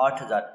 8,000।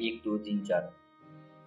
1 2 3 4।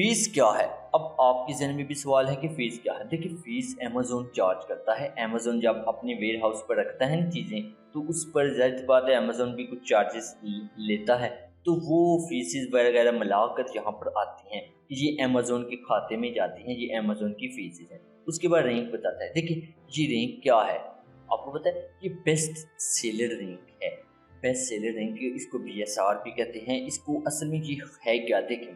Face کیا ہے؟ اب آپ کے ذہن میں بھی سوال ہے کہ فیس کیا ہے۔ دیکھیں فیس امیزون چارج کرتا ہے۔ امیزون جب اپنے ویئر ہاؤس پر رکھتا ہے نا چیزیں، تو اس پر ظاہر بات ہے امیزون بھی کچھ چارجز لیتا ہے، تو وہ فیسز وغیرہ ملا کر یہاں پر آتی ہیں، یہ امیزون کے کھاتے میں جاتی ہیں، یہ امیزون کی فیسز ہیں۔ اس کے بعد رینک بتاتا ہے۔ دیکھیں یہ رینک کیا ہے آپ کو پتہ ہے؟ یہ بیسٹ سیلر رینک ہے۔ بیسٹ سیلر رینک، اس کو BSR بھی کہتے ہیں۔ اس کو اصل میں یہ ہے کیا؟ دیکھیں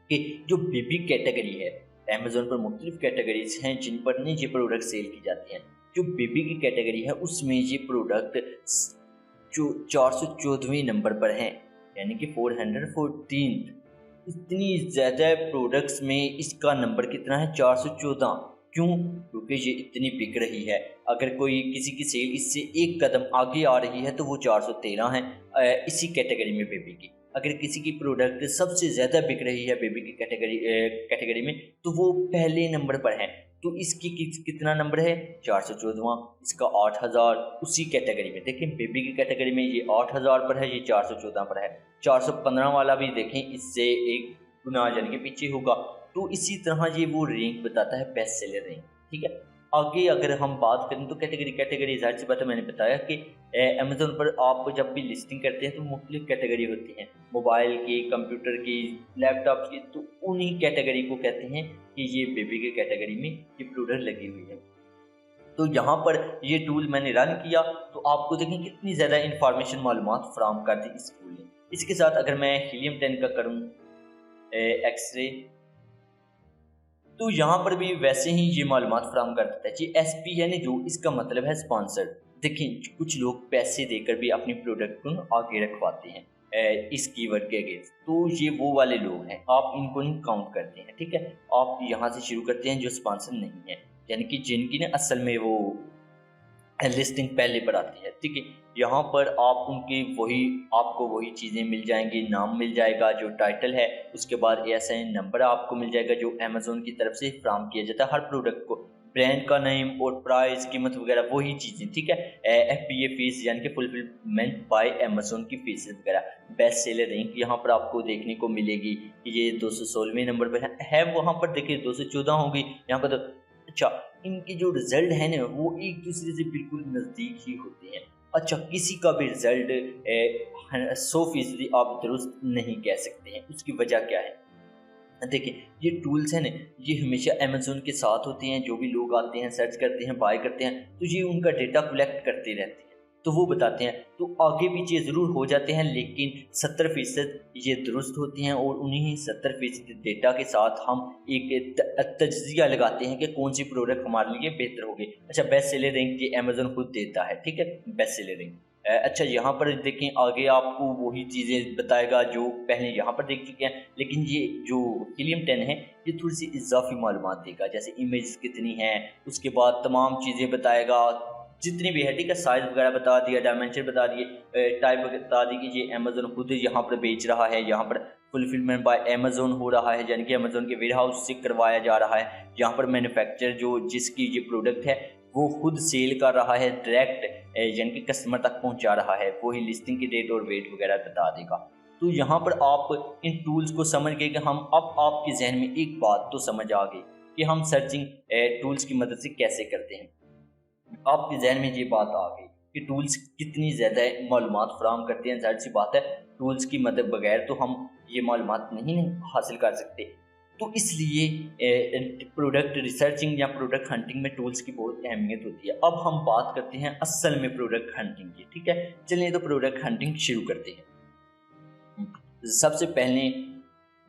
کہ جو بیبی کیٹیگری ہے، امیزون پر مختلف کیٹیگریز ہیں جن پر نہیں یہ پروڈکٹ سیل کی جاتی ہیں۔ جو بیبی کی کیٹیگری ہے اس میں یہ پروڈکٹ جو 414ویں نمبر پر ہیں، یعنی کہ 414۔ اتنی زیادہ پروڈکٹس میں اس کا نمبر کتنا ہے؟ 414۔ کیوں؟ کیونکہ یہ اتنی بک رہی ہے۔ اگر کوئی کسی کی سیل اس سے ایک قدم آگے آ رہی ہے تو وہ 413 ہے اسی کیٹیگری میں بیبی کی۔ اگر کسی کی پروڈکٹ سب سے زیادہ بک رہی ہے بیبی کی کیٹیگری میں تو وہ پہلے نمبر پر ہے، تو اس کی کتنا نمبر ہے؟ 414واں۔ اس کا 8000 اسی کیٹیگری میں۔ دیکھیں بیبی کی کیٹیگری میں یہ 8000 پر ہے، یہ 414 پر ہے۔ 415 والا بھی دیکھیں اس سے ایک گنا یعنی کہ پیچھے ہوگا۔ تو اسی طرح یہ وہ رینک بتاتا ہے، بیسٹ سیلر رینک، ٹھیک ہے۔ آگے اگر ہم بات کریں تو کیٹیگری ظاہر سی بات ہے، میں نے بتایا کہ امیزون پر آپ جب بھی لسٹنگ کرتے ہیں تو مختلف کیٹیگری ہوتی ہیں، موبائل کی، کمپیوٹر کی، لیپ ٹاپ کی، تو انہی کیٹیگری کو کہتے ہیں کہ یہ بیبی کے کیٹیگری میں یہ پروڈکٹ لگی ہوئی ہے۔ تو یہاں پر یہ ٹول میں نے رن کیا تو آپ کو دیکھیں کتنی زیادہ انفارمیشن معلومات فراہم کر دی اس ٹول نے۔ اس کے ساتھ اگر میں ہیلیم 10 کا کروں ایکس رے، تو یہاں پر بھی ویسے ہی یہ معلومات فراہم کر دیتا ہے۔ جی SP ہے نا، جو اس کا مطلب ہے اسپانسر۔ دیکھیں کچھ لوگ پیسے دے کر بھی اپنی پروڈکٹ کو آگے رکھواتے ہیں اس کی ورڈ کے اگینسٹ، تو یہ وہ والے لوگ ہیں، آپ ان کو نہیں کاؤنٹ کرتے ہیں، ٹھیک ہے۔ آپ یہاں سے شروع کرتے ہیں جو اسپانسر نہیں ہے، یعنی کہ جن کی نا اصل میں وہ لسٹنگ پہلے پر آتی ہے، ٹھیک ہے۔ یہاں پر آپ ان کی آپ کو وہی چیزیں مل جائیں گی، نام مل جائے گا جو ٹائٹل ہے، اس کے بعد ASIN نمبر آپ کو مل جائے گا جو امیزون کی طرف سے فراہم کیا جاتا ہے ہر پروڈکٹ کو، برانڈ کا نیم اور پرائز، قیمت وغیرہ وہی چیزیں، ٹھیک ہے۔ FBA فیس یعنی کہ فلفلمنٹ بائی امیزون کی فیس وغیرہ۔ بیسٹ سیلر رینک یہاں پر آپ کو دیکھنے کو ملے گی کہ یہ 216ویں نمبر پر ہے، وہاں پر دیکھیں 214 ہوگی یہاں پر۔ اچھا ان کے جو رزلٹ ہیں نا وہ ایک دوسرے سے بالکل نزدیک ہی ہوتے ہیں۔ اچھا کسی کا بھی رزلٹ 100% آپ درست نہیں کہہ سکتے ہیں، اس کی وجہ کیا ہے؟ دیکھیں یہ ٹولز ہیں نا یہ ہمیشہ امیزون کے ساتھ ہوتے ہیں، جو بھی لوگ آتے ہیں سرچ کرتے ہیں بائی کرتے ہیں تو یہ ان کا ڈیٹا کلیکٹ کرتے رہتے ہیں، تو وہ بتاتے ہیں، تو آگے پیچھے ضرور ہو جاتے ہیں لیکن 70% یہ درست ہوتی ہیں، اور انہی 70% ڈیٹا کے ساتھ ہم ایک تجزیہ لگاتے ہیں کہ کون سی پروڈکٹ ہمارے لیے بہتر ہوگی۔ اچھا بیسٹ سیلر رینک یہ امیزون خود دیتا ہے، ٹھیک ہے، بیسٹ سیلر رینک۔ اچھا یہاں پر دیکھیں آگے آپ کو وہی چیزیں بتائے گا جو پہلے یہاں پر دیکھ چکے ہیں، لیکن یہ جو ہیلیم 10 ہے یہ تھوڑی سی اضافی معلومات دے گا، جیسے امیجز کتنی ہیں، اس کے بعد تمام چیزیں بتائے گا جتنی بھی ہے، ٹھیک ہے، سائز وغیرہ بتا دیا، ڈائمینشن بتا دیے، ٹائپ بتا دی کہ یہ امیزون خود یہاں پر بیچ رہا ہے، یہاں پر فلفلمنٹ بائی امیزون ہو رہا ہے، یعنی کہ امیزون کے ویئر ہاؤس سے کروایا جا رہا ہے، یہاں پر مینوفیکچر جو جس کی یہ پروڈکٹ ہے وہ خود سیل کر رہا ہے ڈائریکٹ، یعنی کہ کسٹمر تک پہنچا رہا ہے، وہی لسٹنگ کی ڈیٹ اور ویٹ وغیرہ بتا دے گا۔ تو یہاں پر آپ ان ٹولز کو سمجھ گئے کہ ہم اب آپ کے ذہن میں ایک بات تو سمجھ آ گئی کہ ہم سرچنگ ٹولز کی مدد سے کیسے کرتے ہیں۔ آپ کے ذہن میں یہ بات آ گئی کہ ٹولز کتنی زیادہ معلومات فراہم کرتے ہیں، ظاہر سی بات ہے ٹولز کی مدد بغیر تو ہم یہ معلومات نہیں حاصل کر سکتے، تو اس لیے پروڈکٹ ریسرچنگ یا پروڈکٹ ہنٹنگ میں ٹولز کی بہت اہمیت ہوتی ہے۔ اب ہم بات کرتے ہیں اصل میں پروڈکٹ ہنٹنگ کی، ٹھیک ہے، چلیے تو پروڈکٹ ہنٹنگ شروع کرتے ہیں۔ سب سے پہلے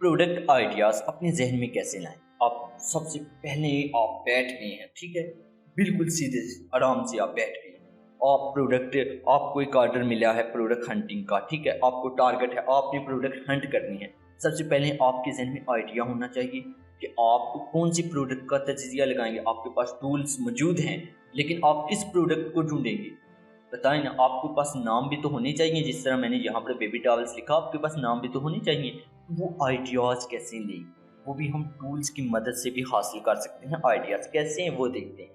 پروڈکٹ آئیڈیاز اپنے ذہن میں کیسے لائیں؟ آپ سب سے پہلے آپ بیٹھ گئے ہیں، ٹھیک ہے، بالکل سیدھے آرام سے آپ بیٹھ گئے ہیں، آپ کو ایک آرڈر ملا ہے پروڈکٹ ہنٹنگ کا، ٹھیک ہے، آپ کو ٹارگٹ ہے، آپ نے پروڈکٹ ہنٹ کرنی ہے۔ سب سے پہلے آپ کے ذہن میں آئیڈیا ہونا چاہیے کہ آپ کون سی پروڈکٹ کا تجزیہ لگائیں گے۔ آپ کے پاس ٹولز موجود ہیں لیکن آپ کس پروڈکٹ کو ڈھونڈیں گے؟ بتائیں نا، آپ کے پاس نام بھی تو ہونے چاہیے، جس طرح میں نے یہاں پر بیبی ٹاولز لکھا، آپ کے پاس نام بھی تو ہونے چاہیے۔ وہ آئیڈیاز کیسے لیں؟ وہ بھی ہم ٹولز کی مدد سے بھی حاصل کر سکتے ہیں۔ آئیڈیاز کیسے ہیں وہ دیکھتے ہیں۔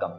.com।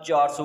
400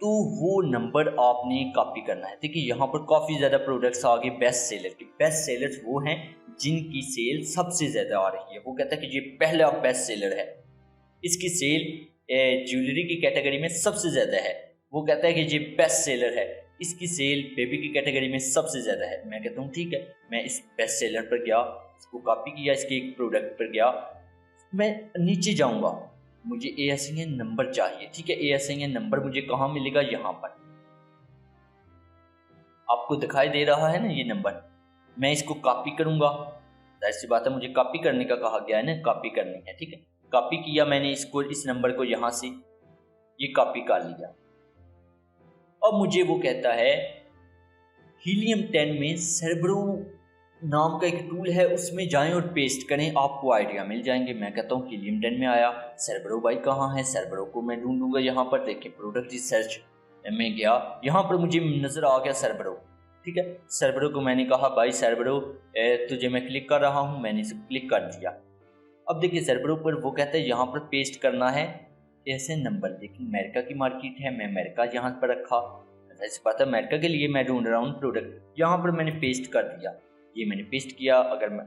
تو وہ نمبر آپ نے کاپی کرنا ہے. دیکھیے یہاں پر کافی زیادہ پروڈکٹس آگے بیسٹ سیلر کے. بیسٹ سیلرز وہ ہیں جن کی سیل سب سے زیادہ آ رہی ہے. وہ کہتا ہے کہ یہ پہلا بیسٹ سیلر ہے, اس کی سیل جیولری کی کیٹیگری میں سب سے زیادہ ہے. وہ کہتا ہے کہ یہ بیسٹ سیلر ہے, اس کی سیل بیبی کی کیٹیگری میں سب سے زیادہ ہے. میں کہتا ہوں ٹھیک ہے, میں اس بیسٹ سیلر پر گیا, اس کو کاپی کیا, اس کے ایک پروڈکٹ پر گیا, میں نیچے جاؤں گا, مجھے اے ایس این نمبر چاہیے. ٹھیک ہے, اے ایس این نمبر مجھے کہاں ملے گا؟ یہاں پر آپ کو دکھائی دے رہا ہے نا یہ نمبر. میں اس کو کاپی کروں گا, ظاہر سی بات ہے مجھے کاپی کرنے کا کہا گیا ہے نا, کاپی کرنی ہے. ٹھیک ہے, کاپی کیا میں نے اس نمبر کو یہاں سے یہ کاپی کر لیا. اب مجھے وہ کہتا ہے ہیلیم 10 میں سربرو نام کا ایک ٹول ہے, اس میں جائیں اور پیسٹ کریں, آپ کو آئیڈیا مل جائیں گے. میں کہتا ہوں ہیلیم 10 میں آیا, سربرو بھائی کہاں ہے؟ سربرو کو میں ڈھونڈوں گا. یہاں پر دیکھیں پروڈکٹ ریسرچ میں گیا, یہاں پر مجھے نظر آ گیا سربرو. ٹھیک ہے, سربرو کو میں نے کہا بھائی سربرو تجھے میں کلک کر رہا ہوں, میں نے اسے کلک کر دیا. اب دیکھیے سربرو پر وہ کہتا ہے یہاں پر پیسٹ کرنا ہے ایسے نمبر. لیکن امریکہ کی مارکیٹ ہے, میں امریکہ یہاں پر رکھا, ایسی بات ہے امریکہ کے لیے میں ڈھونڈ رہا ہوں پروڈکٹ. یہاں پر میں نے پیسٹ کر دیا, یہ میں نے پیسٹ کیا. اگر میں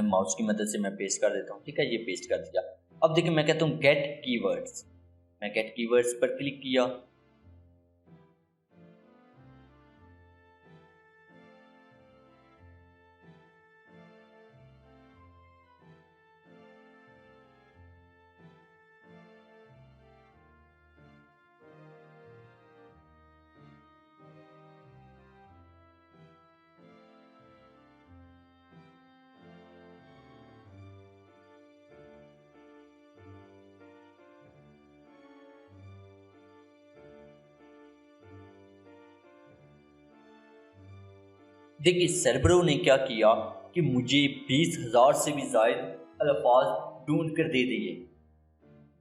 ماؤس کی مدد سے میں پیسٹ کر دیتا ہوں. ٹھیک ہے, یہ پیسٹ کر دیا. اب دیکھیں میں کہتا ہوں گیٹ کی ورڈز, میں گیٹ کی ورڈز پر کلک کیا. دیکھیے سربرو نے کیا کیا کہ مجھے 20,000 سے بھی زائد الفاظ ڈھونڈ کر دے دیے.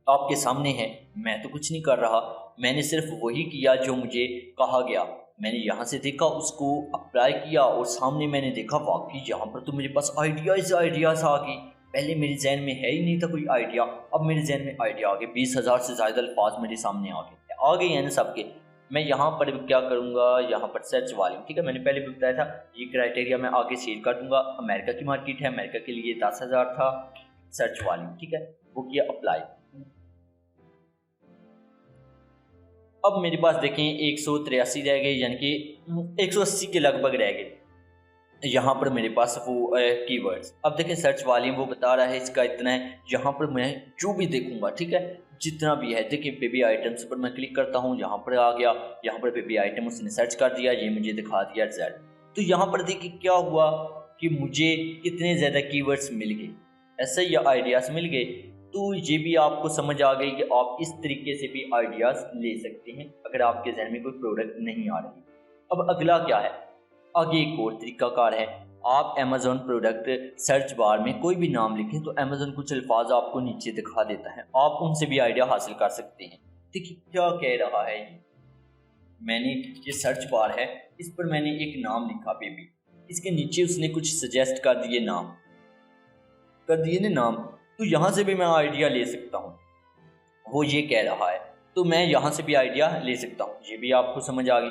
آپ کے سامنے ہے, میں تو کچھ نہیں کر رہا, میں نے صرف وہی کیا جو مجھے کہا گیا. میں نے یہاں سے دیکھا, اس کو اپلائی کیا, اور سامنے میں نے دیکھا واقعی یہاں پر تو میرے پاس آئیڈیاز آ گئی. پہلے میرے ذہن میں ہے ہی نہیں تھا کوئی آئیڈیا, اب میرے ذہن میں آئیڈیا آ گئے. 20,000 سے زائد الفاظ میرے سامنے آ گئے ہیں نا سب کے. میں یہاں پر کیا کروں گا, یہاں پر سرچ والیوم. ٹھیک ہے, میں نے پہلے بھی بتایا تھا یہ کرائٹیریا میں آگے شیئر کر دوں گا. امریکہ کی مارکیٹ ہے, امریکہ کے لیے 10,000 تھا سرچ والیوم. ٹھیک ہے, وہ کیا اپلائی. اب میرے پاس دیکھیں 183 رہ گئے, یعنی کہ 180 کے لگ بھگ رہ گئے یہاں پر میرے پاس وہ کی ورڈز. اب دیکھیں سرچ والیوم وہ بتا رہا ہے اس کا اتنا ہے. یہاں پر میں جو بھی دیکھوں گا, ٹھیک ہے, جتنا بھی ہے. دیکھیں بیبی آئٹمس پر میں کلک کرتا ہوں, یہاں پر آ گیا, یہاں پر بیبی آئٹم اس نے سرچ کر دیا, یہ مجھے دکھا دیا زیڈ. تو یہاں پر دیکھیں کیا ہوا کہ مجھے کتنے زیادہ کی ورڈز مل گئے, ایسے ہی آئیڈیاز مل گئے. تو یہ بھی آپ کو سمجھ آ گئی کہ آپ اس طریقے سے بھی آئیڈیاز لے سکتے ہیں اگر آپ کے ذہن میں کوئی پروڈکٹ نہیں آ رہی. اب اگلا کیا ہے, آگے ایک اور طریقہ کار ہے. آپ امیزون پروڈکٹ سرچ بار میں کوئی بھی نام لکھیں تو امیزون کچھ الفاظ آپ کو نیچے دکھا دیتا ہے, آپ ان سے بھی آئیڈیا حاصل کر سکتے ہیں. دیکھیے کیا کہہ رہا ہے میں نے یہ سرچ بار ہے, اس پر میں نے ایک نام لکھا بیبی, اس کے نیچے اس نے کچھ سجیسٹ کر دیے نام, تو یہاں سے بھی میں آئیڈیا لے سکتا ہوں. وہ یہ کہہ رہا ہے تو میں یہاں سے بھی آئیڈیا لے سکتا ہوں. یہ بھی آپ کو سمجھ آ گئی.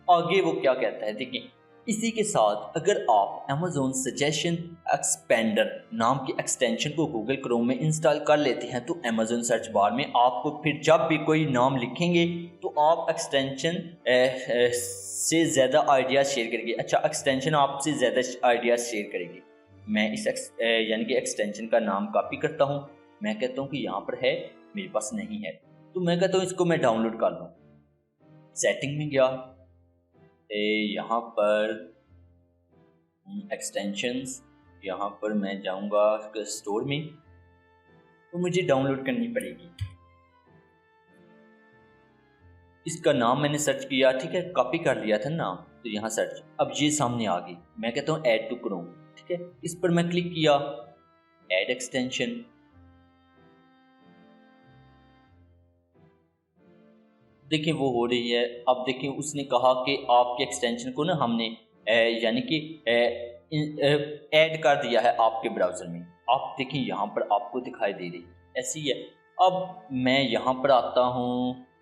آگے وہ کیا کہتا ہے دیکھیں, اسی کے ساتھ اگر آپ Amazon سجیشن ایکسپینڈر نام کی ایکسٹینشن کو گوگل کروم میں انسٹال کر لیتے ہیں تو Amazon سرچ بار میں آپ کو پھر جب بھی کوئی نام لکھیں گے تو آپ ایکسٹینشن سے زیادہ آئیڈیاز شیئر کریں گے. اچھا, ایکسٹینشن آپ سے زیادہ آئیڈیاز شیئر کریں گے. میں اس یعنی کہ ایکسٹینشن کا نام کاپی کرتا ہوں, میں کہتا ہوں کہ یہاں پر ہے, میرے پاس نہیں ہے, تو میں کہتا ہوں اس کو میں ڈاؤن لوڈ کر لوں. سیٹنگ میں گیا, یہاں پر ایکسٹینشنز, یہاں پر میں جاؤں گا اسٹور میں, تو مجھے ڈاؤن لوڈ کرنی پڑے گی. اس کا نام میں نے سرچ کیا, ٹھیک ہے, کاپی کر لیا تھا نام, تو یہاں سرچ, اب یہ سامنے آ گئی. میں کہتا ہوں ایڈ ٹو کروم, ٹھیک ہے, اس پر میں کلک کیا, ایڈ ایکسٹینشن. دیکھیں وہ ہو رہی ہے. اب دیکھیں اس نے کہا کہ آپ کے ایکسٹینشن کو نا ہم نے یعنی کہ ایڈ کر دیا ہے آپ کے براؤزر میں. آپ دیکھیں یہاں پر آپ کو دکھائی دے رہی ایسی ہے. اب میں یہاں پر آتا ہوں,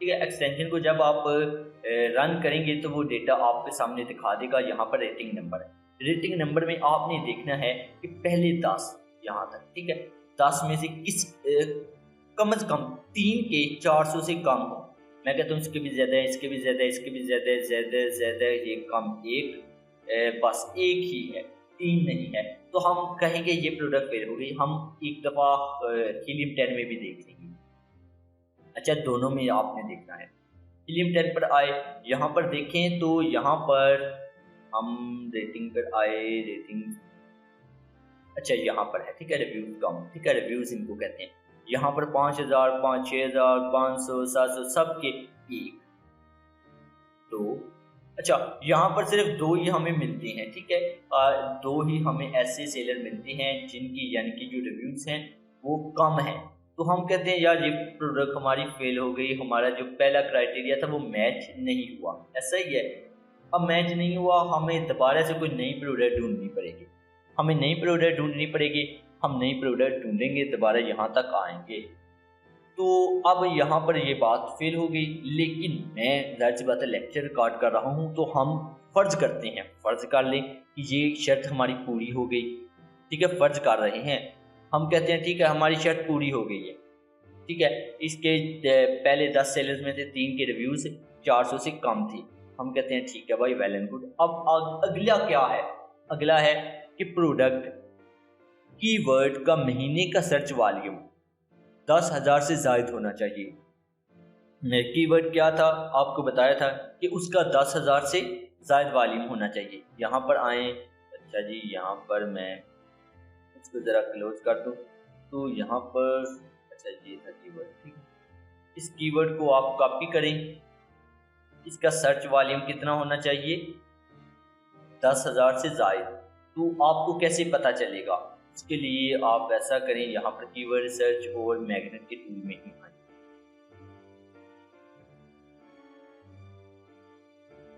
ٹھیک ہے، ایکسٹینشن کو جب آپ رن کریں گے تو وہ ڈیٹا آپ کے سامنے دکھا دے گا. یہاں پر ریٹنگ نمبر ہے، ریٹنگ نمبر میں آپ نے دیکھنا ہے کہ پہلے 10 یہاں تک، ٹھیک ہے، 10 میں سے کس کم از کم 3 کے 400 سے کم ہو. میں کہتا ہوں اس کے بھی زیادہ ہے، اس کے بھی زیادہ ہے، اس کے بھی زیادہ ہے، زیادہ یہ کم ایک بس ایک ہی ہے، 3 نہیں ہے، تو ہم کہیں گے یہ پروڈکٹ فیل ہو گئی. ہم ایک دفعہ ہیلیم 10 میں بھی دیکھ لیں گے. اچھا، دونوں میں آپ نے دیکھنا ہے. ہیلیم 10 پر آئے، یہاں پر دیکھیں تو یہاں پر ہم ریٹنگ پر آئے، ریٹنگ اچھا یہاں پر ہے، ٹھیک ہے، ریویوز کم، ٹھیک ہے، ریویوز ان کو کہتے ہیں. یہاں پر 5000 6000 500 700 سب کے ایک دو. اچھا یہاں پر صرف 2 ہی ہمیں ملتے ہیں، ٹھیک ہے، 2 ہی ہمیں ایسے سیلر ملتے ہیں جن کی یعنی کہ جو ریویوز ہیں وہ کم ہیں. تو ہم کہتے ہیں یار یہ پروڈکٹ ہماری فیل ہو گئی، ہمارا جو پہلا کرائٹیریا تھا وہ میچ نہیں ہوا. ایسا ہی ہے، اب میچ نہیں ہوا، ہمیں دوبارہ سے کوئی نئی پروڈکٹ ڈھونڈنی پڑے گی، ہمیں نئی پروڈکٹ ڈھونڈنی پڑے گی. ہم نئی پروڈکٹ ڈھونڈیں گے، دوبارہ یہاں تک آئیں گے. تو اب یہاں پر یہ بات فیل ہو گئی، لیکن میں ظاہر سی بات ہے لیکچر ریکارڈ کر رہا ہوں تو ہم فرض کرتے ہیں، فرض کر لیں کہ یہ شرط ہماری پوری ہو گئی، ٹھیک ہے، فرض کر رہے ہیں. ہم کہتے ہیں ٹھیک ہے ہماری شرط پوری ہو گئی ہے، ٹھیک ہے، اس کے پہلے 10 سیلرز میں سے 3 کے ریویوز 400 سے کم تھی. ہم کہتے ہیں ٹھیک ہے بھائی، ویل اینڈ گڈ. اب اگلا کیا ہے؟ اگلا ہے کہ پروڈکٹ کی ورڈ کا مہینے کا سرچ والیوم 10,000 سے زائد ہونا چاہیے. کی ورڈ کیا تھا آپ کو بتایا تھا کہ اس کا 10,000 سے زائد والیوم ہونا چاہیے. یہاں پر آئیں، اچھا جی یہاں پر میں اس کو ذرا کلوز کر دوں تو یہاں پر اچھا یہ تھا کی ورڈ، ٹھیک ہے، اس کی ورڈ کو آپ کاپی کریں. اس کا سرچ والیوم کتنا ہونا چاہیے؟ 10,000 سے زائد. تو آپ کو کیسے پتہ چلے گا؟ اس کے لیے آپ ایسا کریں، یہاں پر کی ورڈ سرچ اور میگنیٹ کے ٹول میں ہی آئیں،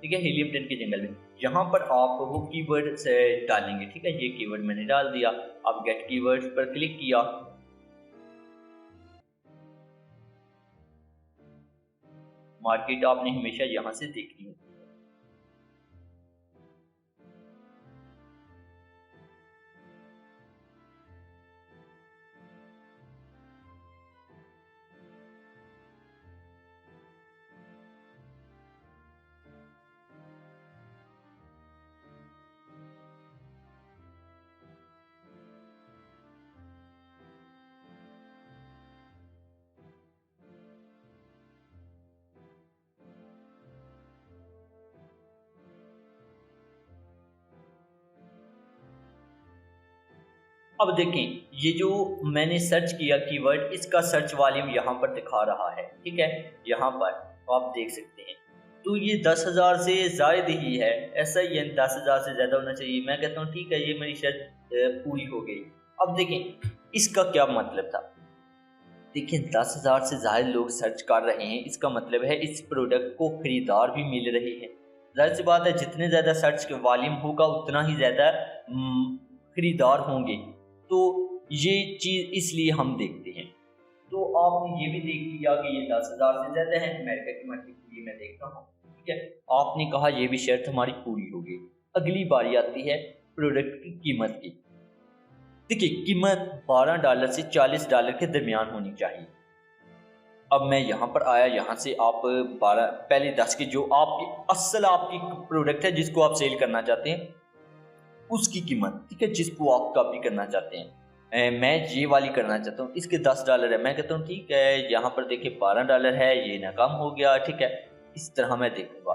ٹھیک ہے، ہیلیم 10 کے جنگل میں. یہاں پر آپ وہ کی ورڈ سے ڈالیں گے، ٹھیک ہے، یہ کی ورڈ میں نے ڈال دیا. اب گیٹ کی ورڈ پر کلک کیا، مارکیٹ آپ نے ہمیشہ یہاں سے دیکھنی ہوتی ہے. اب دیکھیں یہ جو میں نے سرچ کیا کی ورڈ، اس کا سرچ والیوم یہاں پر دکھا رہا ہے، ٹھیک ہے، یہاں پر آپ دیکھ سکتے ہیں. تو یہ 10,000 سے زائد ہی ہے، ایسا ہی ہے، 10,000 سے زیادہ ہونا چاہیے. میں کہتا ہوں ٹھیک ہے یہ میری شرط پوری ہو گئی. اب دیکھیں اس کا کیا مطلب تھا. دیکھیں 10,000 سے زائد لوگ سرچ کر رہے ہیں، اس کا مطلب ہے اس پروڈکٹ کو خریدار بھی مل رہے ہیں. ظاہر سی بات ہے جتنے زیادہ سرچ کے والیوم ہوگا اتنا ہی زیادہ خریدار ہوں گے. تو یہ چیز اس لیے ہم دیکھتے ہیں. تو آپ نے یہ بھی دیکھ لیا کہ یہ 10,000 سے زیادہ ہے، امریکہ کی مارکیٹ کے لیے میں دیکھ رہا ہوں، ٹھیک ہے. آپ نے کہا یہ بھی شرط ہماری پوری ہوگی. اگلی باری آتی ہے پروڈکٹ کی قیمت کی. دیکھیے قیمت $12 سے $40 کے درمیان ہونی چاہیے. اب میں یہاں پر آیا، یہاں سے آپ پہلے 10 کی جو آپ کی اصل آپ کی پروڈکٹ ہے جس کو آپ سیل کرنا چاہتے ہیں اس کی قیمت، ٹھیک ہے، جس کو آپ کاپی کرنا چاہتے ہیں. میں یہ والی کرنا چاہتا ہوں، اس کے $10 ہے. میں کہتا ہوں ٹھیک ہے یہاں پر دیکھیں $12 ہے، یہ ناکام ہو گیا، ٹھیک ہے، اس طرح میں دیکھوں گا.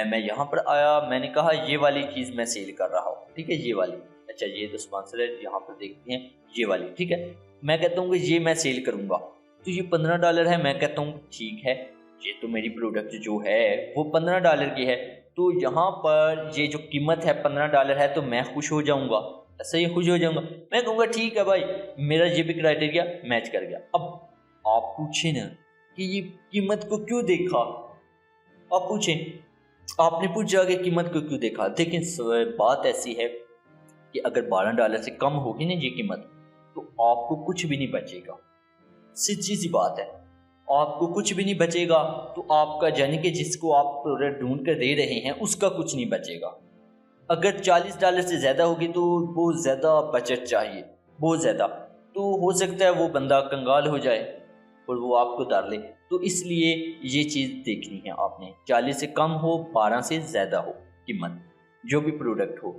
میں یہاں پر آیا، میں نے کہا یہ والی چیز میں سیل کر رہا ہوں، ٹھیک ہے، یہ والی. اچھا یہ تو اسپانسر ہے، یہاں پر دیکھتے ہیں یہ والی، ٹھیک ہے. میں کہتا ہوں کہ یہ میں سیل کروں گا، تو یہ $15 ہے. میں کہتا ہوں ٹھیک ہے یہ تو میری پروڈکٹ جو ہے وہ $15 کی ہے، تو یہاں پر یہ جو قیمت ہے $15 ہے تو میں خوش ہو جاؤں گا، ایسا ہی خوش ہو جاؤں گا. میں کہوں گا ٹھیک ہے بھائی میرا یہ بھی کرائٹیریا میچ کر گیا. اب آپ پوچھیں نا کہ یہ قیمت کو کیوں دیکھا، آپ پوچھیں، آپ نے پوچھا کہ قیمت کو کیوں دیکھا. دیکھیں بات ایسی ہے کہ اگر $12 سے کم ہوگی نا یہ قیمت تو آپ کو کچھ بھی نہیں بچے گا، سچی سی بات ہے. آپ کو کچھ بھی نہیں بچے گا تو آپ کا یعنی کہ جس کو آپ پروڈکٹ ڈھونڈ کر دے رہے ہیں اس کا کچھ نہیں بچے گا۔ اگر $40 سے زیادہ ہوگی تو بہت زیادہ بچت چاہیے، بہت زیادہ، تو ہو سکتا ہے وہ بندہ کنگال ہو جائے اور وہ آپ کو ڈر لے۔ تو اس لیے یہ چیز دیکھنی ہے آپ نے، 40 سے کم ہو، 12 سے زیادہ ہو قیمت جو بھی پروڈکٹ ہو۔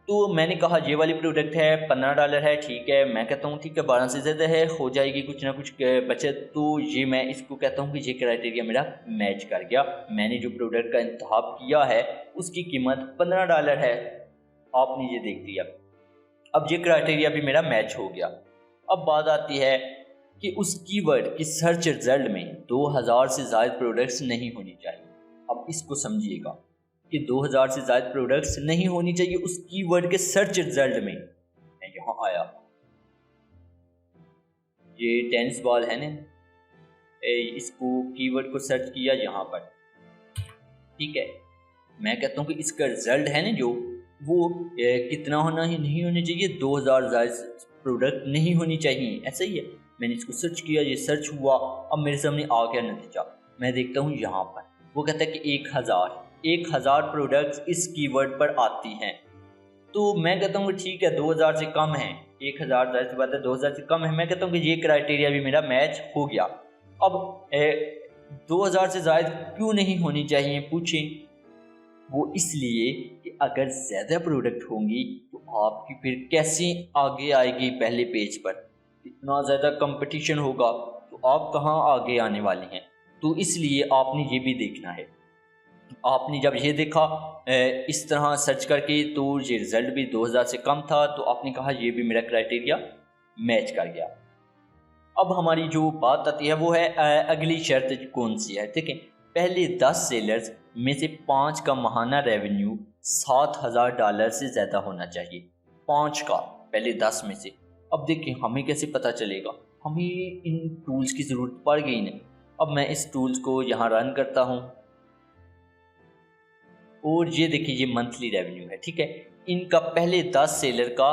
تو میں نے کہا یہ والی پروڈکٹ ہے $15 ہے، ٹھیک ہے، میں کہتا ہوں ٹھیک ہے 12 سے زیادہ ہے، ہو جائے گی کچھ نہ کچھ بچت، تو یہ میں اس کو کہتا ہوں کہ یہ کرائٹیریا میرا میچ کر گیا۔ میں نے جو پروڈکٹ کا انتخاب کیا ہے اس کی قیمت $15 ہے، آپ نے یہ دیکھ لیا، اب یہ کرائٹیریا بھی میرا میچ ہو گیا۔ اب بات آتی ہے کہ اس کی ورڈ کی سرچ رزلٹ میں 2000 سے زائد پروڈکٹس نہیں ہونی چاہیے۔ اب اس کو سمجھیے گا کہ 2000 سے زائد پروڈکٹس نہیں ہونی چاہیے اس کی ورڈ کے سرچ رزلٹ میں۔ میں یہاں آیا، یہ ٹینس بال ہے نا، اس کو کی ورڈ کو سرچ کیا یہاں پر، ٹھیک ہے، میں کہتا ہوں کہ اس کا رزلٹ ہے نا جو وہ کتنا ہونا ہی نہیں ہونی چاہیے، 2000 زائد پروڈکٹ نہیں ہونی چاہیے، ایسا ہی ہے۔ میں نے اس کو سرچ کیا، یہ سرچ ہوا، اب میرے سامنے آ گیا نتیجہ، میں دیکھتا ہوں یہاں پر وہ کہتا ہے کہ 1000 پروڈکٹس اس کی ورڈ پر آتی ہیں۔ تو میں کہتا ہوں کہ ٹھیک ہے 2000 سے کم ہیں، 1000 ظاہر سی بات ہے 2000 سے کم ہے، میں کہتا ہوں کہ یہ کرائٹیریا بھی میرا میچ ہو گیا۔ اب 2000 سے زائد کیوں نہیں ہونی چاہیے پوچھیں، وہ اس لیے کہ اگر زیادہ پروڈکٹ ہوں گی تو آپ کی پھر کیسے آگے آئے گی پہلے پیج پر، اتنا زیادہ کمپٹیشن ہوگا تو آپ کہاں آگے آنے والے ہیں۔ تو اس لیے آپ نے یہ بھی دیکھنا ہے، آپ نے جب یہ دیکھا اس طرح سرچ کر کے تو یہ رزلٹ بھی 2000 سے کم تھا، تو آپ نے کہا یہ بھی میرا کرائٹیریا میچ کر گیا۔ اب ہماری جو بات آتی ہے وہ ہے اگلی شرط کون سی ہے، ٹھیک ہے، پہلے 10 سیلرز میں سے 5 کا ماہانہ ریونیو $7000 سے زیادہ ہونا چاہیے، 5 کا، پہلے 10 میں سے۔ اب دیکھیں ہمیں کیسے پتہ چلے گا، ہمیں ان ٹولز کی ضرورت پڑ گئی نہیں۔ اب میں اس ٹولز کو یہاں رن کرتا ہوں اور یہ دیکھیں یہ منتھلی ریونیو ہے، ٹھیک ہے، ان کا پہلے 10 سیلر کا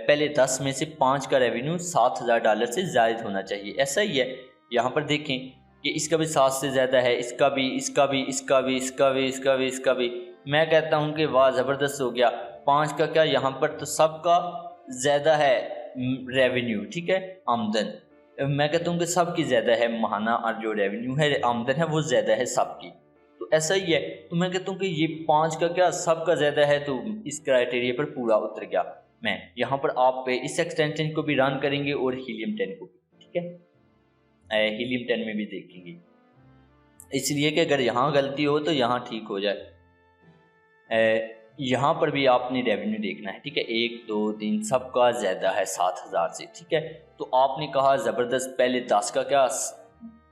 پہلے 10 میں سے 5 کا ریونیو $7000 سے زائد ہونا چاہیے، ایسا ہی ہے۔ یہاں پر دیکھیں کہ اس کا بھی 7 سے زیادہ ہے، اس کا بھی، اس کا بھی، اس کا بھی، اس کا بھی، اس کا بھی، اس کا بھی۔ میں کہتا ہوں کہ واہ زبردست ہو گیا، 5 کا کیا یہاں پر تو سب کا زیادہ ہے ریونیو، ٹھیک ہے، آمدن، میں کہتا ہوں کہ سب کی زیادہ ہے ماہانہ، اور جو ریونیو ہے آمدن ہے وہ زیادہ ہے سب کی، تو ایسا ہی ہے۔ تو میں کہتا ہوں کہ یہ 5 کا کیا سب کا زیادہ ہے، تو اس کرائٹیریا پر پورا اتر گیا۔ میں یہاں پر آپ اس ایکسٹینشن کو بھی رن کریں گے اور ہیلیم 10 کو بھی، ٹھیک ہے، ہیلیم 10 میں بھی دیکھیں گے، اس لیے کہ اگر یہاں غلطی ہو تو یہاں ٹھیک ہو جائے۔ یہاں پر بھی آپ نے ریونیو دیکھنا ہے، ٹھیک ہے، 1 2 3 سب کا زیادہ ہے 7000 سے، ٹھیک ہے، تو آپ نے کہا زبردست پہلے 10 کا کیا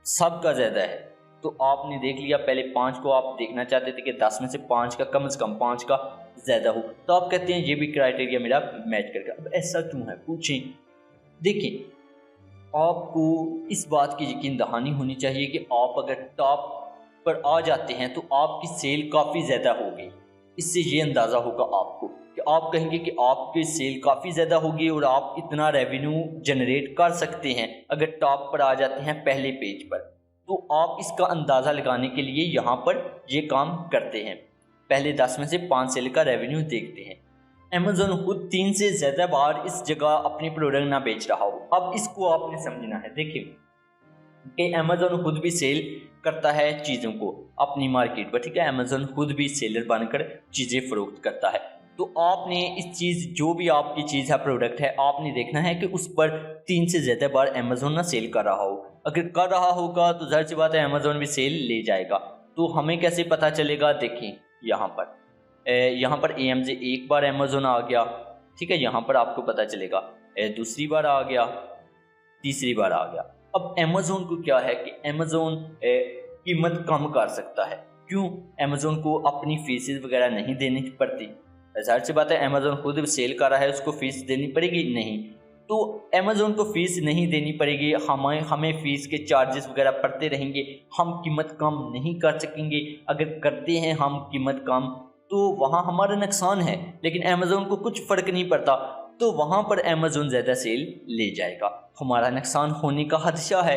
سب کا زیادہ ہے، تو آپ نے دیکھ لیا، پہلے 5 کو آپ دیکھنا چاہتے تھے کہ 10 میں سے 5 کا کم از کم 5 کا زیادہ ہو، تو آپ کہتے ہیں یہ بھی کرائٹیریا میرا میچ کر گیا۔ اب ایسا کیوں ہے پوچھیں، دیکھیں آپ کو اس بات کی یقین دہانی ہونی چاہیے کہ آپ اگر ٹاپ پر آ جاتے ہیں تو آپ کی سیل کافی زیادہ ہوگی، اس سے یہ اندازہ ہوگا آپ کو کہ آپ کہیں گے کہ آپ کی سیل کافی زیادہ ہوگی اور آپ اتنا ریونیو جنریٹ کر سکتے ہیں اگر ٹاپ پر آ جاتے ہیں پہلے پیج پر، تو آپ اس کا اندازہ لگانے کے لیے یہاں پر یہ کام کرتے ہیں، پہلے 10 میں سے 5 سیل کا ریونیو دیکھتے ہیں۔ امیزون خود 3 سے زیادہ بار اس جگہ اپنی پروڈکٹ نہ بیچ رہا ہو، اب اس کو آپ نے سمجھنا ہے، دیکھیں کہ امیزون خود بھی سیل کرتا ہے چیزوں کو اپنی مارکیٹ پر، ٹھیک ہے، امیزون خود بھی سیلر بن کر چیزیں فروخت کرتا ہے، تو آپ نے اس چیز جو بھی آپ کی چیز ہے پروڈکٹ ہے، آپ نے دیکھنا ہے کہ اس پر 3 سے زیادہ بار امیزون نہ سیل کر رہا ہو، اگر کر رہا ہوگا تو ظاہر سی بات ہے امیزون بھی سیل لے جائے گا، تو ہمیں کیسے پتہ چلے گا، دیکھیں یہاں پر AMZ ایک بار امیزون آ گیا، ٹھیک ہے، یہاں پر آپ کو پتہ چلے گا، دوسری بار آ گیا، تیسری بار آ گیا۔ اب امیزون کو کیا ہے کہ امیزون قیمت کم کر سکتا ہے، کیوں، امیزون کو اپنی فیسز وغیرہ نہیں دینی پڑتی، ظاہر سی بات ہے امیزون خود سیل کر رہا ہے، اس کو فیس دینی پڑے گی نہیں، تو امیزون کو فیس نہیں دینی پڑے گی، ہمیں فیس کے چارجز وغیرہ پڑتے رہیں گے، ہم قیمت کم نہیں کر سکیں گے، اگر کرتے ہیں ہم قیمت کم تو وہاں ہمارا نقصان ہے، لیکن امیزون کو کچھ فرق نہیں پڑتا، تو وہاں پر امیزون زیادہ سیل لے جائے گا، ہمارا نقصان ہونے کا خدشہ ہے،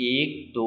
1 2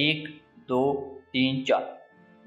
1 2 3 4,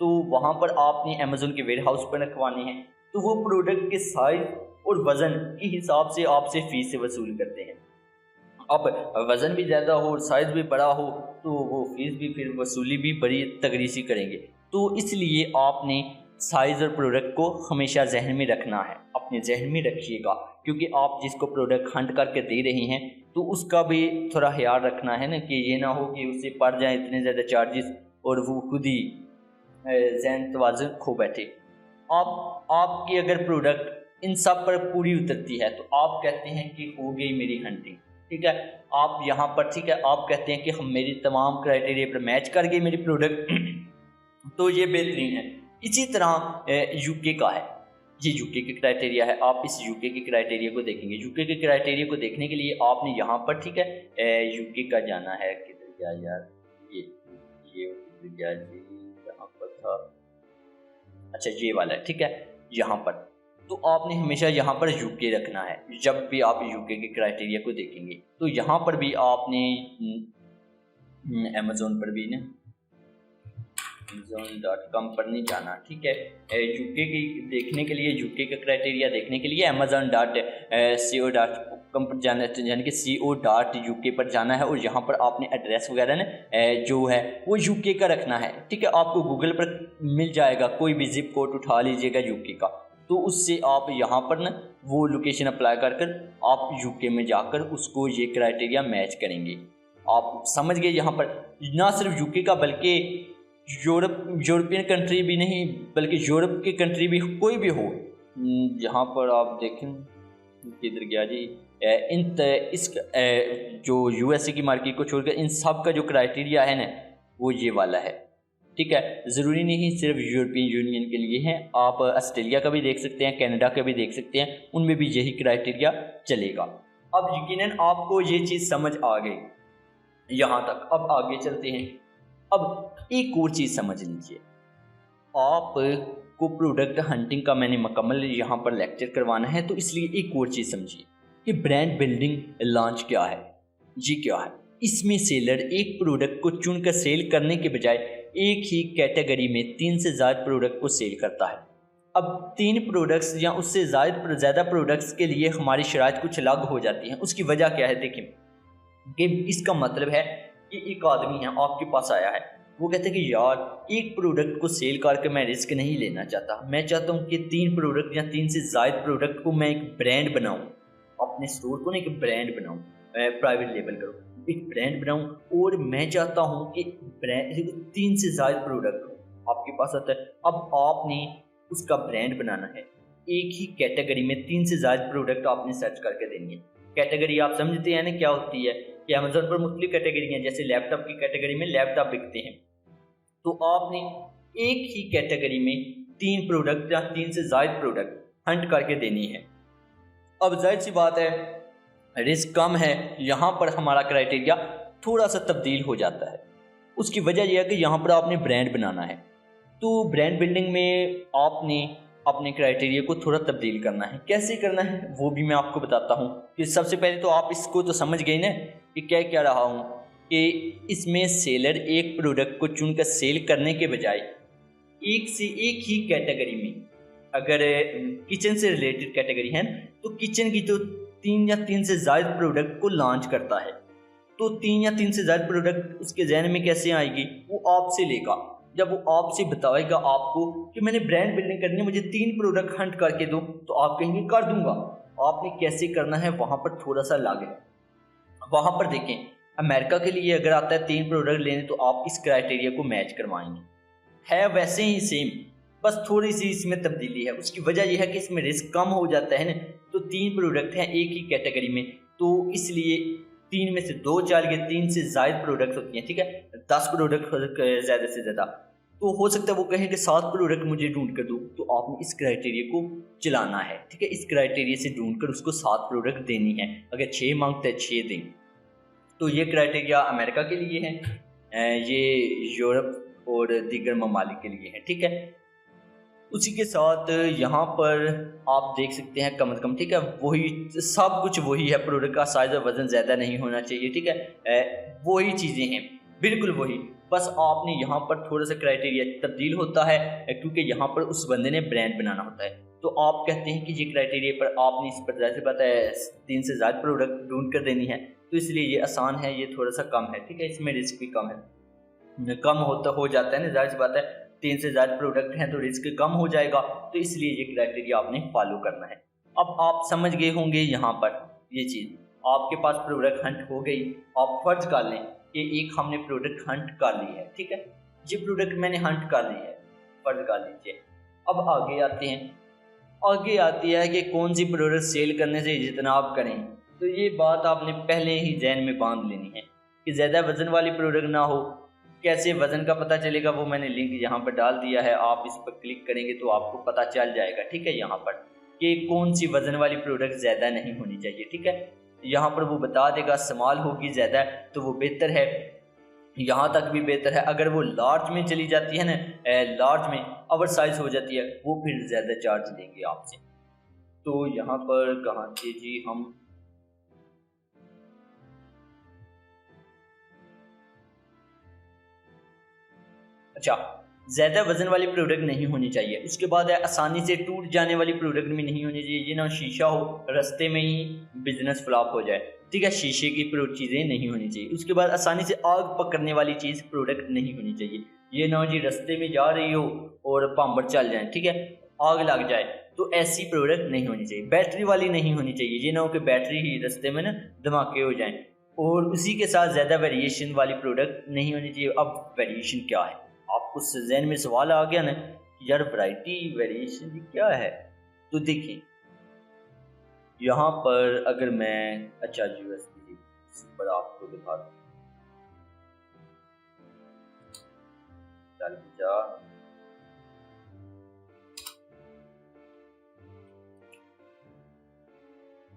تو وہاں پر آپ نے امیزون کے ویئر ہاؤس پر رکھوانے ہیں، تو وہ پروڈکٹ کے سائز اور وزن کے حساب سے آپ سے فیس سے وصول کرتے ہیں۔ اب وزن بھی زیادہ ہو اور سائز بھی بڑا ہو تو وہ فیس بھی پھر وصولی بھی بڑی تگڑی سی کریں گے، تو اس لیے آپ نے سائز اور پروڈکٹ کو ہمیشہ ذہن میں رکھنا ہے، اپنے ذہن میں رکھیے گا، کیونکہ آپ جس کو پروڈکٹ ہنٹ کر کے دے رہے ہیں تو اس کا بھی تھوڑا خیال رکھنا ہے نا، کہ یہ نہ ہو کہ اس سے پڑ جائیں اتنے زیادہ چارجز اور وہ خود ہی ذہن توازن کھو بیٹھے۔ آپ کی اگر پروڈکٹ ان سب پر پوری اترتی ہے تو آپ کہتے ہیں کہ ہو گئی میری ہنٹنگ، ٹھیک ہے، آپ یہاں پر ٹھیک ہے آپ کہتے ہیں کہ ہم میری تمام کرائٹیریا پر میچ کر گئی میری پروڈکٹ تو یہ بہترین ہے۔ اسی طرح یو کے کا ہے، یہ یو کے کرائٹیریا ہے، آپ اس یو کے کرائٹیریا کو دیکھیں گے۔ یو کے کرائٹیریا کو دیکھنے کے لیے آپ نے یہاں پر ٹھیک ہے یو کے کا جانا ہے، کدھر گیا یار یہ کدھر گیا جی، یہاں پر تھا، اچھا یہ والا ہے، ٹھیک ہے یہاں پر، تو آپ نے ہمیشہ یہاں پر یو کے رکھنا ہے جب بھی آپ یو کے کرائٹیریا کو دیکھیں گے۔ تو یہاں پر بھی آپ نے امیزون پر بھی نا amazon.com پر نہیں جانا، ٹھیک ہے، یو کے کی دیکھنے کے لیے، یو کے کا کرائٹیریا دیکھنے کے لیے amazon.co.com پر جانا ہے، یعنی کہ co.uk پر جانا ہے، اور یہاں پر آپ نے ایڈریس وغیرہ نا جو ہے وہ یو کے کا رکھنا ہے، ٹھیک ہے، آپ کو گوگل پر مل جائے گا، کوئی بھی زپ کوڈ اٹھا لیجئے گا یو کے کا، تو اس سے آپ یہاں پر نا وہ لوکیشن اپلائی کر کر آپ یو کے میں جا کر اس کو یہ کرائٹیریا میچ کریں گے۔ آپ سمجھ گئے، یہاں پر نہ صرف یو کے کا بلکہ یورپین کنٹری بھی نہیں، بلکہ یورپ کی کنٹری بھی کوئی بھی ہو، یہاں پر آپ دیکھیں کدھر گیا جی، اس جو یو ایس اے کی مارکیٹ کو چھوڑ کر ان سب کا جو کرائٹیریا ہے نا وہ یہ والا ہے، ٹھیک ہے، ضروری نہیں صرف یورپین یونین کے لیے ہیں، آپ آسٹریلیا کا بھی دیکھ سکتے ہیں، کینیڈا کا بھی دیکھ سکتے ہیں، ان میں بھی یہی کرائٹیریا چلے گا۔ اب یقیناً آپ کو یہ چیز سمجھ آ گئی یہاں تک، اب آگے چلتے ہیں۔ اب ایک اور چیز سمجھ لیجیے، آپ کو پروڈکٹ ہنٹنگ کا میں نے مکمل یہاں پر لیکچر کروانا ہے، تو اس لیے ایک اور چیز سمجھیے کہ برانڈ بلڈنگ لانچ کیا ہے، جی کیا ہے۔ اس میں سیلر ایک پروڈکٹ کو چن کر سیل کرنے کے بجائے ایک ہی کیٹیگری میں 3 سے زائد پروڈکٹ کو سیل کرتا ہے۔ اب 3 پروڈکٹس یا اس سے زیادہ پروڈکٹس کے لیے ہماری شرائط کچھ الگ ہو جاتی ہیں، اس کی وجہ کیا ہے؟ دیکھیں کہ اس کا مطلب ہے کہ ایک آدمی ہے آپ کے پاس آیا ہے، وہ کہتے ہیں کہ یار ایک پروڈکٹ کو سیل کر کے میں رسک نہیں لینا چاہتا، میں چاہتا ہوں کہ 3 پروڈکٹ یا 3 سے زائد پروڈکٹ کو میں ایک برانڈ بناؤں، اپنے اسٹور کو نا ایک برانڈ بناؤں، پرائیویٹ لیبل کروں، ایک برانڈ بناؤں، اور میں چاہتا ہوں کہ 3 سے زائد پروڈکٹ ہو آپ کے پاس آتا ہے۔ اب آپ نے اس کا برانڈ بنانا ہے، ایک ہی کیٹیگری میں 3 سے زائد پروڈکٹ آپ نے سرچ کر کے دینی ہے۔ کیٹیگری آپ سمجھتے ہیں نا کیا ہوتی ہے، کہ امیزون پر مختلف کیٹیگری ہیں، جیسے لیپ ٹاپ کی کیٹیگری میں لیپ ٹاپ بکتے ہیں، تو آپ نے ایک ہی کیٹیگری میں 3 پروڈکٹ یا 3 سے زائد پروڈکٹ ہنٹ کر کے دینی ہے۔ اب ظاہر سی بات ہے رسک کم ہے، یہاں پر ہمارا کرائٹیریا تھوڑا سا تبدیل ہو جاتا ہے، اس کی وجہ یہ ہے کہ یہاں پر آپ نے برانڈ بنانا ہے، تو برانڈ بلڈنگ میں آپ نے اپنے کرائٹیریا کو تھوڑا تبدیل کرنا ہے۔ کیسے کرنا ہے وہ بھی میں آپ کو بتاتا ہوں، کہ سب سے پہلے تو آپ اس کو تو سمجھ گئے نا کہ کیا رہا ہوں، کہ اس میں سیلر ایک پروڈکٹ کو چن کر سیل کرنے کے بجائے ایک ہی کیٹیگری میں، اگر کچن سے ریلیٹڈ کیٹیگری ہے تو کچن کی تو 3 یا 3 سے زائد پروڈکٹ کو لانچ کرتا ہے، تو 3 یا 3 سے زائد پروڈکٹ اس کے ذہن میں کیسے آئے گی؟ وہ آپ سے لے گا، جب وہ آپ سے بتائے گا آپ کو کہ میں نے برانڈ بلڈنگ کرنی ہے، مجھے 3 پروڈکٹ ہنٹ کر کے دو، تو آپ کہیں گے کر دوں گا۔ آپ نے کیسے کرنا ہے وہاں پر تھوڑا سا لاگت، وہاں پر دیکھیں امریکہ کے لیے اگر آتا ہے 3 پروڈکٹ لینے تو آپ اس کرائٹیریا کو میچ کروائیں گے، ہے ویسے ہی سیم، بس تھوڑی سی اس میں تبدیلی ہے۔ اس کی وجہ یہ ہے کہ اس میں رسک کم ہو جاتا ہے نا، تو 3 پروڈکٹ ہیں ایک ہی کیٹیگری میں، تو اس لیے 3 میں سے 2 چال کے 3 سے زائد پروڈکٹ ہوتی ہیں، ٹھیک ہے، 10 پروڈکٹ زیادہ سے زیادہ، تو ہو سکتا ہے وہ کہیں کہ 7 پروڈکٹ مجھے ڈھونڈ کر دو، تو آپ نے اس کرائٹیریا کو چلانا ہے، ٹھیک ہے، اس کرائٹیریا سے ڈھونڈ کر اس کو 7 پروڈکٹ دینی ہے، اگر 6 مانگتا ہے 6 دیں۔ تو یہ کرائٹیریا امریکہ کے لیے ہے، یہ یورپ اور دیگر ممالک کے لیے ہے، ٹھیک ہے۔ اسی کے ساتھ یہاں پر آپ دیکھ سکتے ہیں کم از کم، ٹھیک ہے، وہی سب کچھ وہی ہے، پروڈکٹ کا سائز اور وزن زیادہ نہیں ہونا چاہیے، ٹھیک ہے، وہی چیزیں ہیں بالکل وہی۔ بس آپ نے یہاں پر تھوڑا سا کرائٹیریا تبدیل ہوتا ہے کیونکہ یہاں پر اس بندے نے برانڈ بنانا ہوتا ہے، تو آپ کہتے ہیں کہ یہ کرائٹیریا پر آپ نے اس پر ظاہر سی بات ہے 3 سے زائد پروڈکٹ ڈھونڈ کر دینی ہے، تو اس لیے یہ آسان ہے، یہ تھوڑا سا کم ہے، ٹھیک ہے، اس میں رسک بھی کم ہے، کم ہو جاتا ہے نا، ظاہر سی بات ہے 3 سے زائد پروڈکٹ ہیں تو رسک کم ہو جائے گا، تو اس لیے یہ کرائٹیریا آپ نے فالو کرنا ہے۔ اب آپ سمجھ گئے ہوں گے یہاں پر یہ چیز، آپ کے پاس پروڈکٹ ہنٹ ہو گئی، آپ فرض کر لیں کہ ایک ہم نے پروڈکٹ ہنٹ کر لی ہے، ٹھیک ہے، یہ پروڈکٹ میں نے ہنٹ کر لی ہے، فرض کر لیجیے۔ اب آگے آتے ہیں، آگے آتی ہے کہ کون سی پروڈکٹ سیل کرنے سے اجتناب کریں، تو یہ بات آپ نے پہلے ہی ذہن میں باندھ لینی ہے کہ زیادہ وزن والی پروڈکٹ نہ ہو۔ کیسے وزن کا پتہ چلے گا، وہ میں نے لنک یہاں پر ڈال دیا ہے، آپ اس پر کلک کریں گے تو آپ کو پتہ چل جائے گا، ٹھیک ہے، یہاں پر کہ کون سی وزن والی پروڈکٹ زیادہ نہیں ہونی چاہیے، ٹھیک ہے، یہاں پر وہ بتا دے گا سمال ہوگی زیادہ تو وہ بہتر ہے، یہاں تک بھی بہتر ہے، اگر وہ لارج میں چلی جاتی ہے نا، لارج میں اوور سائز ہو جاتی ہے، وہ پھر زیادہ چارج لیں گے آپ سے۔ تو یہاں پر کہاں تھے جی ہم، اچھا، زیادہ وزن والی پروڈکٹ نہیں ہونی چاہیے، اس کے بعد ہے آسانی سے ٹوٹ جانے والی پروڈکٹ بھی نہیں ہونی چاہیے، یہ نہ شیشہ ہو رستے میں ہی بزنس فلاپ ہو جائے، ٹھیک ہے، شیشے کی چیزیں نہیں ہونی چاہیے۔ اس کے بعد آسانی سے آگ پکڑنے والی چیز پروڈکٹ نہیں ہونی چاہیے، یہ نہ جی رستے میں جا رہی ہو اور پامبر چل جائیں، ٹھیک ہے، آگ لگ جائے، تو ایسی پروڈکٹ نہیں ہونی چاہیے۔ بیٹری والی نہیں ہونی چاہیے، یہ نہ ہو کہ بیٹری ہی رستے میں نا دھماکے ہو جائیں، اور اسی کے ساتھ زیادہ ویریشن والی پروڈکٹ نہیں ہونی چاہیے۔ اب ویریشن کیا ہے، آپ کو ذہن میں سوال آ گیا نا یار ورائٹی ویریشن کیا ہے، تو دیکھیں یہاں پر اگر میں اچھا یو ایس بی پر آپ کو دکھا دوں،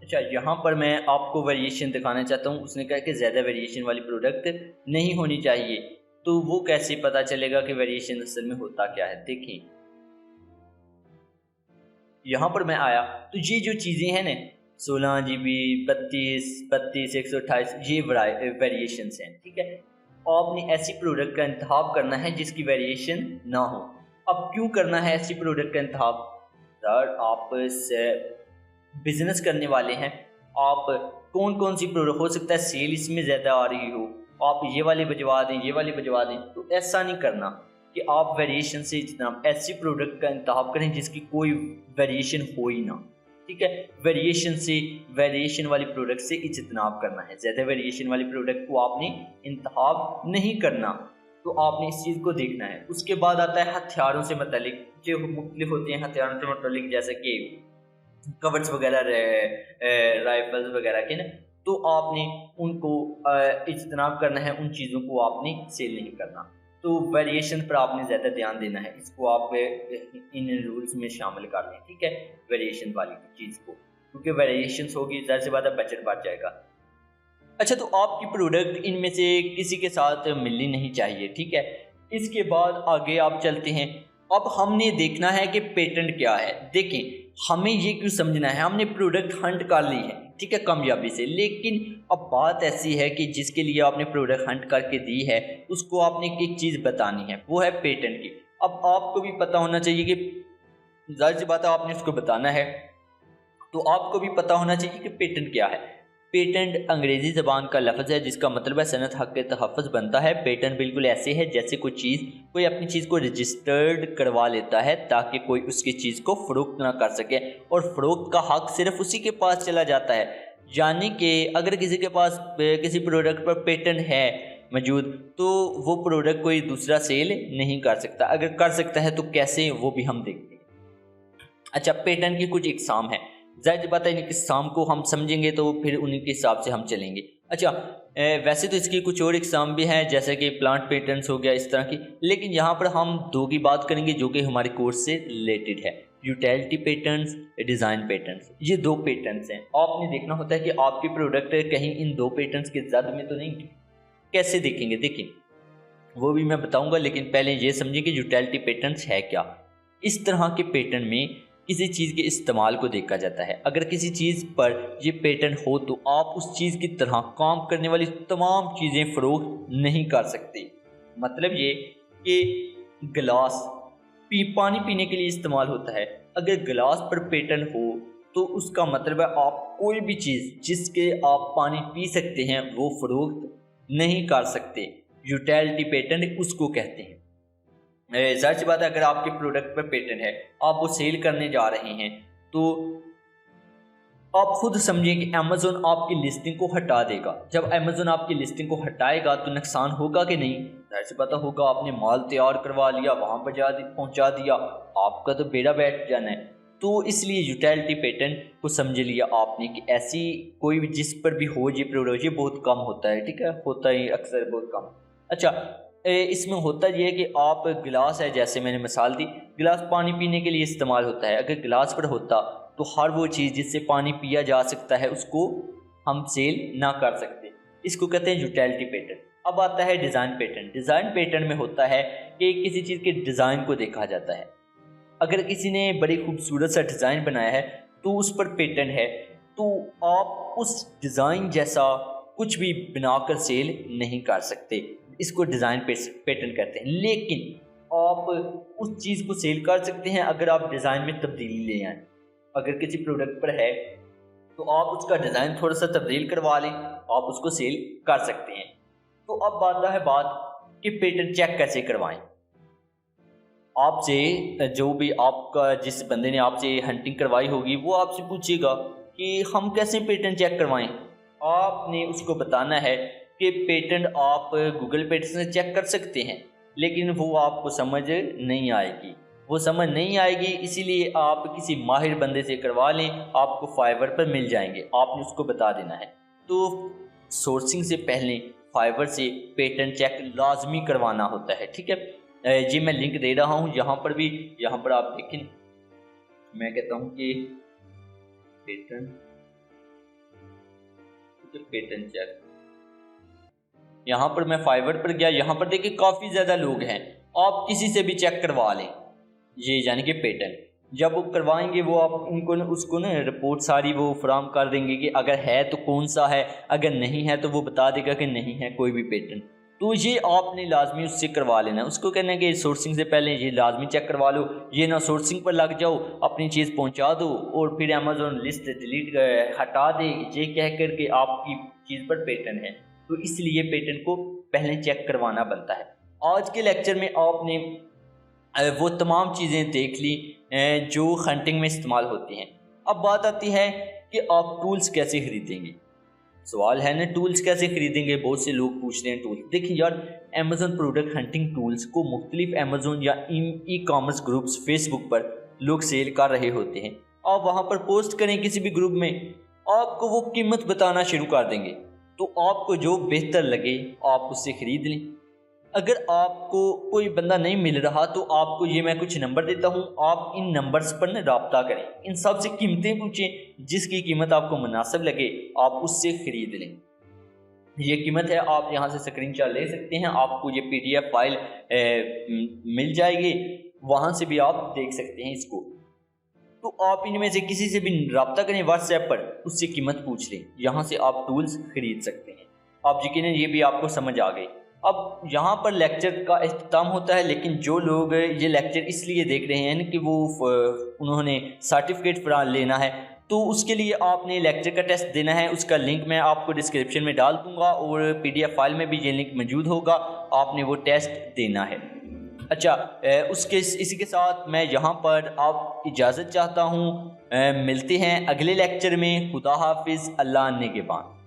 اچھا یہاں پر میں آپ کو ویریشن دکھانا چاہتا ہوں، اس نے کہا کہ زیادہ ویریشن والی پروڈکٹ نہیں ہونی چاہیے، تو وہ کیسے پتا چلے گا کہ ویریشن اصل میں ہوتا کیا ہے؟ دیکھیں یہاں پر میں آیا تو یہ جو چیزیں ہیں نا 16 GB 32 128 یہ ویریشنس ہیں، ٹھیک ہے، آپ نے ایسی پروڈکٹ کا انتخاب کرنا ہے جس کی ویریشن نہ ہو۔ اب کیوں کرنا ہے ایسی پروڈکٹ کا انتخاب؟ سر آپ بزنس کرنے والے ہیں، آپ کون سی پروڈکٹ ہو سکتا ہے سیل اس میں زیادہ آ رہی ہو، آپ یہ والی بجوا دیں یہ والی بجوا دیں، تو ایسا نہیں کرنا کہ آپ ویریشن سے جناب ایسی پروڈکٹ کا انتخاب کریں جس کی کوئی ویریشن ہو ہی نہ، ٹھیک ہے، ویریشن والی پروڈکٹ سے اجتناب کرنا ہے، زیادہ ویریشن والی پروڈکٹ کو آپ نے انتخاب نہیں کرنا، تو آپ نے اس چیز کو دیکھنا ہے۔ اس کے بعد آتا ہے ہتھیاروں سے متعلق، جو مختلف ہوتے ہیں ہتھیاروں سے متعلق، جیسے کہ کورز وغیرہ رائفلز وغیرہ کے نا، تو آپ نے ان کو اجتناب کرنا ہے، ان چیزوں کو آپ نے سیل نہیں کرنا، تو ویریشن پر آپ نے زیادہ دھیان دینا ہے، اس کو آپ ان رولز میں شامل کر لیں، ٹھیک ہے، ویریشن والی چیز کو، کیونکہ ویریشنس ہوگی ظاہر سی بات ہے بجٹ بڑھ جائے گا۔ اچھا تو آپ کی پروڈکٹ ان میں سے کسی کے ساتھ ملنی نہیں چاہیے، ٹھیک ہے۔ اس کے بعد آگے آپ چلتے ہیں، اب ہم نے دیکھنا ہے کہ پیٹنٹ کیا ہے۔ دیکھیں ہمیں یہ کیوں سمجھنا ہے، ہم نے پروڈکٹ ہنٹ کر لی ہے، ٹھیک ہے، کامیابی سے، لیکن اب بات ایسی ہے کہ جس کے لیے آپ نے پروڈکٹ ہنٹ کر کے دی ہے اس کو آپ نے ایک چیز بتانی ہے، وہ ہے پیٹنٹ کی۔ اب آپ کو بھی پتہ ہونا چاہیے کہ ظاہر سی بات ہے آپ نے اس کو بتانا ہے، تو آپ کو بھی پتہ ہونا چاہیے کہ پیٹنٹ کیا ہے۔ پیٹنٹ انگریزی زبان کا لفظ ہے جس کا مطلب ہے صنعت حق کے تحفظ بنتا ہے۔ پیٹنٹ بالکل ایسے ہے جیسے کوئی اپنی چیز کو رجسٹرڈ کروا لیتا ہے تاکہ کوئی اس کی چیز کو فروخت نہ کر سکے، اور فروخت کا حق صرف اسی کے پاس چلا جاتا ہے، یعنی کہ اگر کسی کے پاس کسی پروڈکٹ پر پیٹنٹ ہے موجود تو وہ پروڈکٹ کوئی دوسرا سیل نہیں کر سکتا، اگر کر سکتا ہے تو کیسے، وہ بھی ہم دیکھتے ہیں۔ اچھا پیٹنٹ کی کچھ اقسام ہیں، ظاہر بات ہے ان اقسام کو ہم سمجھیں گے تو پھر ان کے حساب سے ہم چلیں گے۔ اچھا ویسے تو اس کی کچھ اور اقسام بھی ہیں جیسے کہ پلانٹ پیٹنٹس ہو گیا اس طرح کی، لیکن یہاں پر ہم دو کی بات کریں گے جو کہ ہمارے کورس سے ریلیٹڈ ہے، یوٹیلٹی پیٹنٹس، ڈیزائن پیٹنٹس۔ یہ دو پیٹنٹس ہیں، آپ نے دیکھنا ہوتا ہے کہ آپ کی پروڈکٹ کہیں ان دو پیٹنٹس کے زد میں تو نہیں۔ کیسے دیکھیں گے؟ دیکھیں وہ بھی میں بتاؤں گا، لیکن پہلے یہ سمجھیں کہ یوٹیلٹی پیٹنٹس ہے کیا۔ اس طرح کے پیٹنٹ میں کسی چیز کے استعمال کو دیکھا جاتا ہے، اگر کسی چیز پر یہ پیٹنٹ ہو تو آپ اس چیز کی طرح کام کرنے والی تمام چیزیں فروخت نہیں کر سکتے، مطلب یہ کہ گلاس پانی پینے کے لیے استعمال ہوتا ہے، اگر گلاس پر پیٹرن ہو تو اس کا مطلب ہے آپ کوئی بھی چیز جس کے آپ پانی پی سکتے ہیں وہ فروخت نہیں کر سکتے، یوٹیلٹی پیٹنٹ اس کو کہتے ہیں۔ ظاہر سی بات ہے اگر آپ کے پروڈکٹ پر پیٹنٹ ہے، آپ وہ سیل کرنے جا رہے ہیں تو آپ خود سمجھیں کہ امیزون آپ کی لسٹنگ کو ہٹا دے گا۔ جب امیزون آپ کی لسٹنگ کو ہٹائے گا تو نقصان ہوگا کہ نہیں؟ ظاہر سی بات ہوگا، آپ نے مال تیار کروا لیا، وہاں پر پہنچا دیا، آپ کا تو بیڑا بیٹھ جانا ہے۔ تو اس لیے یوٹیلٹی پیٹنٹ کو سمجھ لیا آپ نے کہ ایسی کوئی بھی جس پر بھی ہو یہ پروڈکٹ، یہ بہت کم ہوتا ہے، ٹھیک ہے، ہوتا ہی اکثر بہت کم۔ اچھا، اس میں ہوتا یہ ہے کہ آپ گلاس ہے، جیسے میں نے مثال دی، گلاس پانی پینے کے لیے استعمال ہوتا ہے، اگر گلاس پر ہوتا تو ہر وہ چیز جس سے پانی پیا جا سکتا ہے اس کو ہم سیل نہ کر سکتے، اس کو کہتے ہیں یوٹیلٹی پیٹنٹ۔ اب آتا ہے ڈیزائن پیٹنٹ۔ ڈیزائن پیٹنٹ میں ہوتا ہے کہ کسی چیز کے ڈیزائن کو دیکھا جاتا ہے، اگر کسی نے بڑی خوبصورت سا ڈیزائن بنایا ہے تو اس پر پیٹنٹ ہے، تو آپ اس ڈیزائن جیسا کچھ بھی بنا کر سیل نہیں کر سکتے، اس کو ڈیزائن پیٹنٹ کہتے ہیں۔ لیکن آپ اس چیز کو سیل کر سکتے ہیں اگر آپ ڈیزائن میں تبدیلی لے آئیں۔ اگر کسی پروڈکٹ پر ہے تو آپ اس کا ڈیزائن تھوڑا سا تبدیل کروا لیں، آپ اس کو سیل کر سکتے ہیں۔ تو اب آتا ہے بات کہ پیٹنٹ چیک کیسے کروائیں۔ آپ سے جو بھی آپ کا جس بندے نے آپ سے ہنٹنگ کروائی ہوگی وہ آپ سے پوچھے گا کہ ہم کیسے پیٹنٹ چیک کروائیں۔ آپ نے اس کو بتانا ہے کہ پیٹنٹ آپ گوگل پیٹنٹ سے چیک کر سکتے ہیں، لیکن وہ آپ کو سمجھ نہیں آئے گی، اسی لیے آپ کسی ماہر بندے سے کروا لیں، آپ کو فائور پر مل جائیں گے، آپ نے اس کو بتا دینا ہے۔ تو سورسنگ سے پہلے فائور سے پیٹنٹ چیک لازمی کروانا ہوتا ہے، ٹھیک ہے۔ جی میں لنک دے رہا ہوں یہاں پر بھی، یہاں پر آپ دیکھیں، میں کہتا ہوں کہ پیٹنٹ چیک، یہاں پر میں فائور پر گیا، یہاں پر دیکھیں کافی زیادہ لوگ ہیں، آپ کسی سے بھی چیک کروا لیں، یہ یعنی کہ پیٹنٹ جب وہ کروائیں گے وہ آپ ان کو اس کو نا رپورٹ ساری وہ فراہم کر دیں گے کہ اگر ہے تو کون سا ہے، اگر نہیں ہے تو وہ بتا دے گا کہ نہیں ہے کوئی بھی پیٹنٹ۔ تو یہ آپ نے لازمی اس سے کروا لینا ہے، اس کو کہنا ہے کہ سورسنگ سے پہلے یہ لازمی چیک کروا لو، یہ نہ سورسنگ پر لگ جاؤ، اپنی چیز پہنچا دو اور پھر امیزون لسٹ ڈیلیٹ ہٹا دے یہ کہہ کر کہ آپ کی چیز پر پیٹنٹ ہے۔ تو اس لیے پیٹنٹ کو پہلے چیک کروانا بنتا ہے۔ آج کے لیکچر میں آپ نے وہ تمام چیزیں دیکھ لی جو ہنٹنگ میں استعمال ہوتی ہیں۔ اب بات آتی ہے کہ آپ ٹولز کیسے خریدیں گے۔ سوال ہے نا ٹولز کیسے خریدیں گے، بہت سے لوگ پوچھتے ہیں ٹولز۔ دیکھیں یار، امیزون پروڈکٹ ہنٹنگ ٹولز کو مختلف امیزون یا ای کامرس گروپس فیس بک پر لوگ سیل کر رہے ہوتے ہیں، آپ وہاں پر پوسٹ کریں کسی بھی گروپ میں، آپ کو وہ قیمت بتانا شروع کر دیں گے، تو آپ کو جو بہتر لگے آپ اس سے خرید لیں۔ اگر آپ کو کوئی بندہ نہیں مل رہا تو آپ کو یہ میں کچھ نمبر دیتا ہوں، آپ ان نمبرز پر رابطہ کریں، ان سب سے قیمتیں پوچھیں، جس کی قیمت آپ کو مناسب لگے آپ اس سے خرید لیں۔ یہ قیمت ہے، آپ یہاں سے اسکرین شاٹ لے سکتے ہیں، آپ کو یہ PDF فائل مل جائے گی، وہاں سے بھی آپ دیکھ سکتے ہیں اس کو۔ تو آپ ان میں سے کسی سے بھی رابطہ کریں واٹس ایپ پر، اس سے قیمت پوچھ لیں، یہاں سے آپ ٹولز خرید سکتے ہیں۔ آپ یقیناً یہ بھی آپ کو سمجھ آ گئی۔ اب یہاں پر لیکچر کا اختتام ہوتا ہے، لیکن جو لوگ یہ لیکچر اس لیے دیکھ رہے ہیں کہ وہ انہوں نے سرٹیفکیٹ لینا ہے، تو اس کے لیے آپ نے لیکچر کا ٹیسٹ دینا ہے، اس کا لنک میں آپ کو ڈسکرپشن میں ڈال دوں گا اور PDF فائل میں بھی یہ لنک موجود ہوگا، آپ نے وہ ٹیسٹ دینا ہے۔ اچھا، اسی کے ساتھ میں یہاں پر آپ اجازت چاہتا ہوں، ملتے ہیں اگلے لیکچر میں۔ خدا حافظ، اللہ نگہبان۔